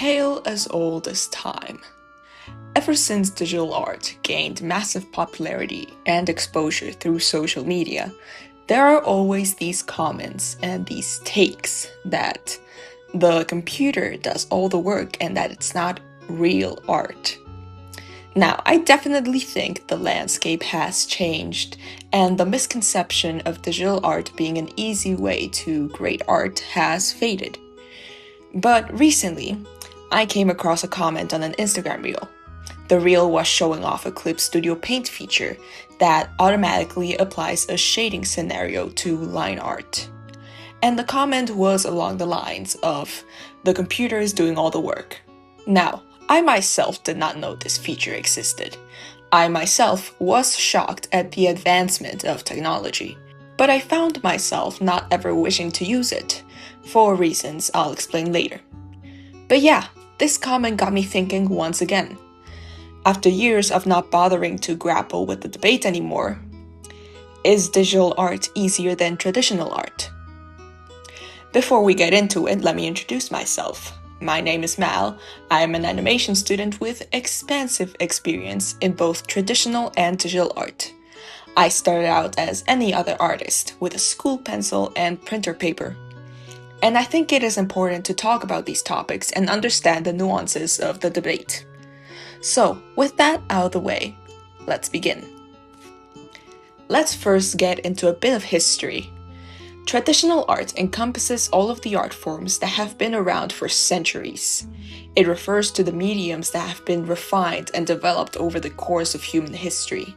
tale as old as time. Ever since digital art gained massive popularity and exposure through social media, there are always these comments and these takes that the computer does all the work and that it's not real art. Now, I definitely think the landscape has changed, and the misconception of digital art being an easy way to create art has faded. But recently, I came across a comment on an Instagram reel. The reel was showing off a Clip Studio Paint feature that automatically applies a shading scenario to line art. And the comment was along the lines of, "The computer is doing all the work." Now, I myself did not know this feature existed. I myself was shocked at the advancement of technology, but I found myself not ever wishing to use it, for reasons I'll explain later. But yeah, this comment got me thinking once again. After years of not bothering to grapple with the debate anymore, is digital art easier than traditional art? Before we get into it, let me introduce myself. My name is Mal. I am an animation student with expansive experience in both traditional and digital art. I started out as any other artist with a school pencil and printer paper. And I think it is important to talk about these topics and understand the nuances of the debate. So, with that out of the way, let's begin. Let's first get into a bit of history. Traditional art encompasses all of the art forms that have been around for centuries. It refers to the mediums that have been refined and developed over the course of human history.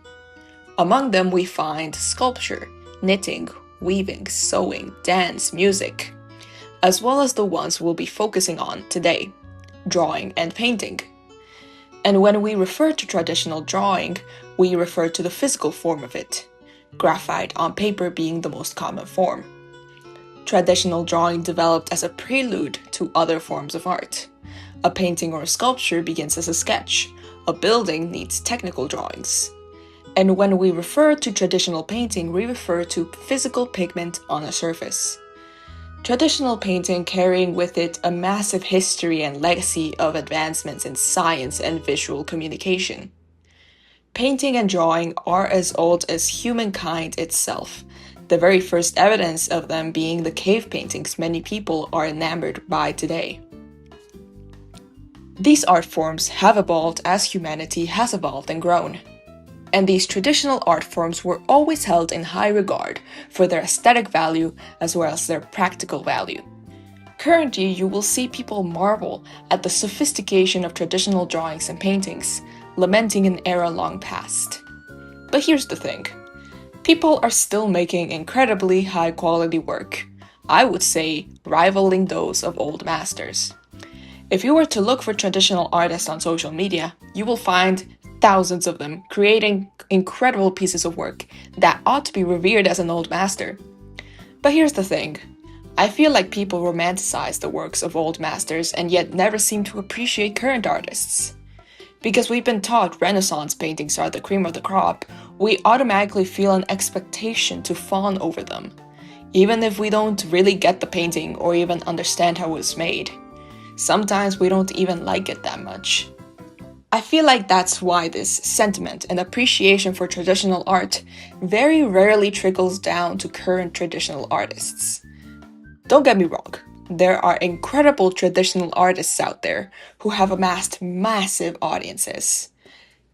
Among them we find sculpture, knitting, weaving, sewing, dance, music, as well as the ones we'll be focusing on today, drawing and painting. And when we refer to traditional drawing, we refer to the physical form of it, graphite on paper being the most common form. Traditional drawing developed as a prelude to other forms of art. A painting or a sculpture begins as a sketch. A building needs technical drawings. And when we refer to traditional painting, we refer to physical pigment on a surface. Traditional painting carrying with it a massive history and legacy of advancements in science and visual communication. Painting and drawing are as old as humankind itself, the very first evidence of them being the cave paintings many people are enamored by today. These art forms have evolved as humanity has evolved and grown. And these traditional art forms were always held in high regard for their aesthetic value as well as their practical value. Currently, you will see people marvel at the sophistication of traditional drawings and paintings, lamenting an era long past. But here's the thing. People are still making incredibly high-quality work, I would say rivaling those of old masters. If you were to look for traditional artists on social media, you will find thousands of them creating incredible pieces of work that ought to be revered as an old master. But here's the thing. I feel like people romanticize the works of old masters and yet never seem to appreciate current artists. Because we've been taught Renaissance paintings are the cream of the crop, we automatically feel an expectation to fawn over them, even if we don't really get the painting or even understand how it was made. Sometimes we don't even like it that much. I feel like that's why this sentiment and appreciation for traditional art very rarely trickles down to current traditional artists. Don't get me wrong, there are incredible traditional artists out there who have amassed massive audiences.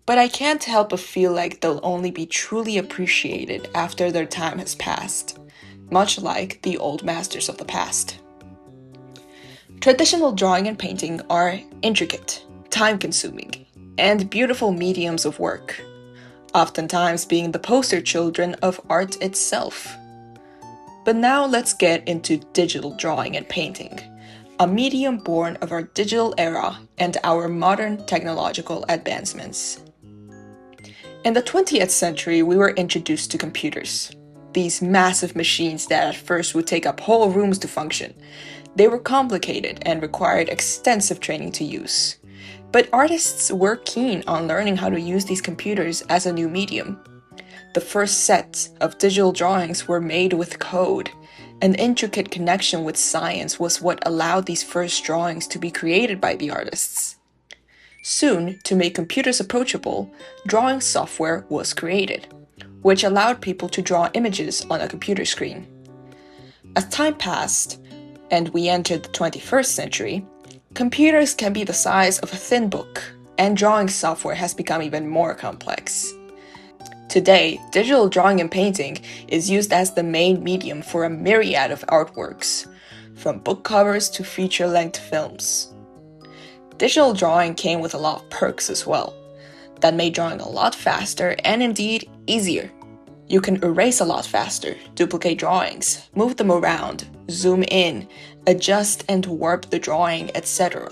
But I can't help but feel like they'll only be truly appreciated after their time has passed, much like the old masters of the past. Traditional drawing and painting are intricate, time-consuming, and beautiful mediums of work, oftentimes being the poster children of art itself. But now let's get into digital drawing and painting, a medium born of our digital era and our modern technological advancements. In the 20th century, we were introduced to computers. These massive machines that at first would take up whole rooms to function. They were complicated and required extensive training to use. But artists were keen on learning how to use these computers as a new medium. The first sets of digital drawings were made with code, An intricate connection with science was what allowed these first drawings to be created by the artists. Soon, to make computers approachable, drawing software was created, which allowed people to draw images on a computer screen. As time passed, and we entered the 21st century, computers can be the size of a thin book, and drawing software has become even more complex. Today, digital drawing and painting is used as the main medium for a myriad of artworks, from book covers to feature-length films. Digital drawing came with a lot of perks as well, that made drawing a lot faster and indeed easier. You can erase a lot faster, duplicate drawings, move them around, zoom in, adjust and warp the drawing, etc.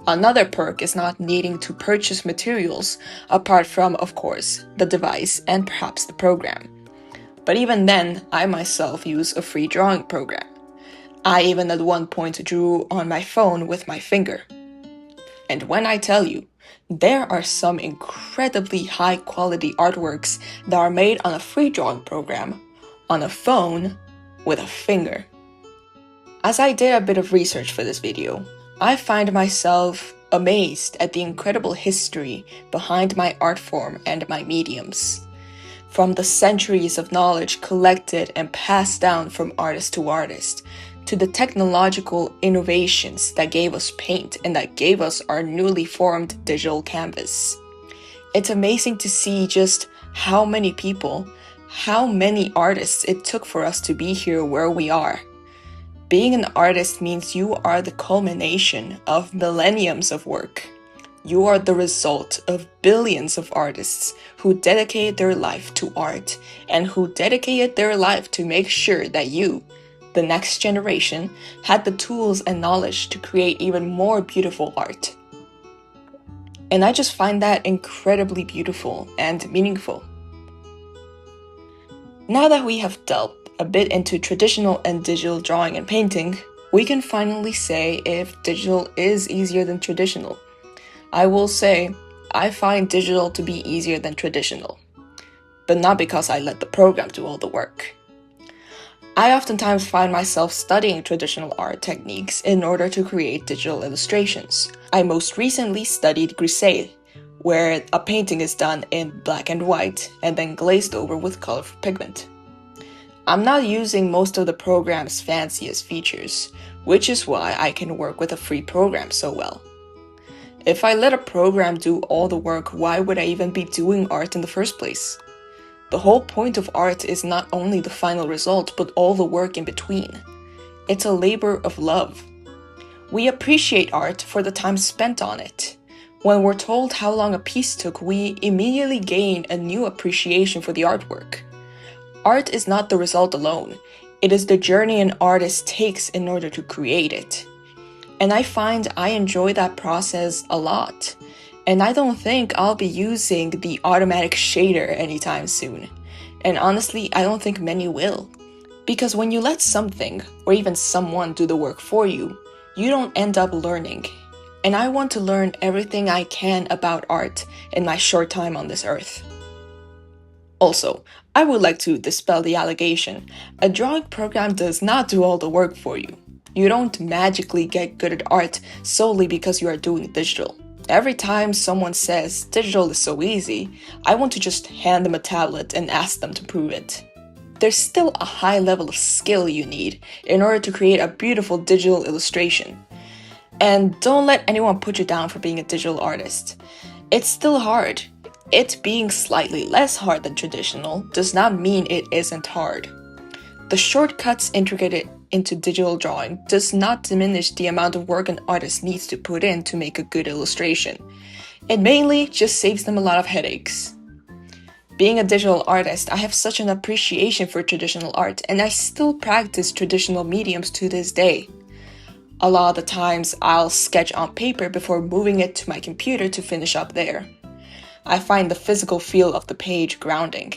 Another perk is not needing to purchase materials apart from, of course, the device and perhaps the program. But even then, I myself use a free drawing program. I even at one point drew on my phone with my finger. And when I tell you, there are some incredibly high-quality artworks that are made on a free drawing program, on a phone, with a finger. As I did a bit of research for this video, I find myself amazed at the incredible history behind my art form and my mediums. From the centuries of knowledge collected and passed down from artist to artist, to the technological innovations that gave us paint and that gave us our newly formed digital canvas. It's amazing to see just how many people, how many artists it took for us to be here where we are. Being an artist means you are the culmination of millenniums of work. You are the result of billions of artists who dedicated their life to art and who dedicated their life to make sure that you, the next generation, had the tools and knowledge to create even more beautiful art. And I just find that incredibly beautiful and meaningful. Now that we have delved a bit into traditional and digital drawing and painting, we can finally say if digital is easier than traditional. I will say, I find digital to be easier than traditional, but not because I let the program do all the work. I oftentimes find myself studying traditional art techniques in order to create digital illustrations. I most recently studied Grisaille, where a painting is done in black and white and then glazed over with colorful pigment. I'm not using most of the program's fanciest features, which is why I can work with a free program so well. If I let a program do all the work, why would I even be doing art in the first place? The whole point of art is not only the final result, but all the work in between. It's a labor of love. We appreciate art for the time spent on it. When we're told how long a piece took, we immediately gain a new appreciation for the artwork. Art is not the result alone. It is the journey an artist takes in order to create it. And I find I enjoy that process a lot. And I don't think I'll be using the automatic shader anytime soon. And honestly, I don't think many will. Because when you let something, or even someone do the work for you, you don't end up learning. And I want to learn everything I can about art in my short time on this earth. Also, I would like to dispel the allegation. A drawing program does not do all the work for you. You don't magically get good at art solely because you are doing digital. Every time someone says digital is so easy, I want to just hand them a tablet and ask them to prove it. There's still a high level of skill you need in order to create a beautiful digital illustration. And don't let anyone put you down for being a digital artist. It's still hard. It being slightly less hard than traditional does not mean it isn't hard. The shortcuts integrated into digital drawing does not diminish the amount of work an artist needs to put in to make a good illustration. It mainly just saves them a lot of headaches. Being a digital artist, I have such an appreciation for traditional art, and I still practice traditional mediums to this day. A lot of the times, I'll sketch on paper before moving it to my computer to finish up there. I find the physical feel of the page grounding,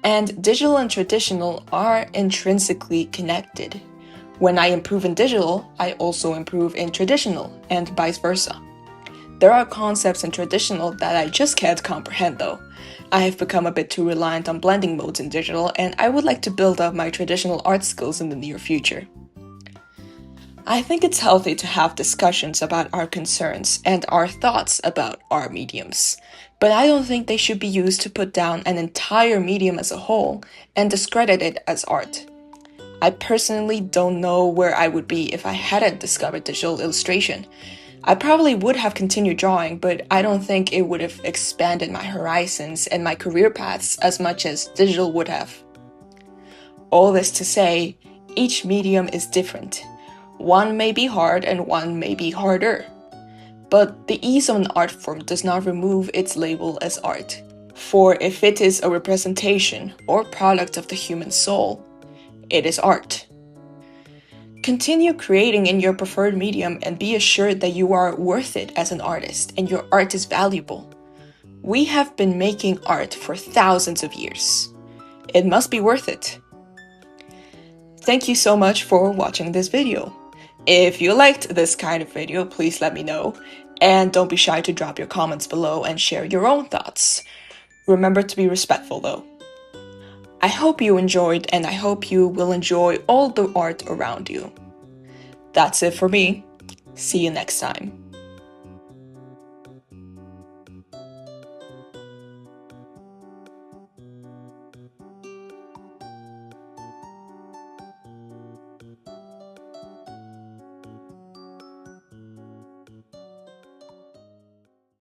and digital and traditional are intrinsically connected. When I improve in digital, I also improve in traditional, and vice versa. There are concepts in traditional that I just can't comprehend though, I have become a bit too reliant on blending modes in digital, and I would like to build up my traditional art skills in the near future. I think it's healthy to have discussions about our concerns and our thoughts about our mediums, but I don't think they should be used to put down an entire medium as a whole and discredit it as art. I personally don't know where I would be if I hadn't discovered digital illustration. I probably would have continued drawing, but I don't think it would have expanded my horizons and my career paths as much as digital would have. All this to say, each medium is different. One may be hard and one may be harder. But the ease of an art form does not remove its label as art. For if it is a representation or product of the human soul, it is art. Continue creating in your preferred medium and be assured that you are worth it as an artist and your art is valuable. We have been making art for thousands of years. It must be worth it. Thank you so much for watching this video. If you liked this kind of video, please let me know. And don't be shy to drop your comments below and share your own thoughts. Remember to be respectful though. I hope you enjoyed, and I hope you will enjoy all the art around you. That's it for me. See you next time.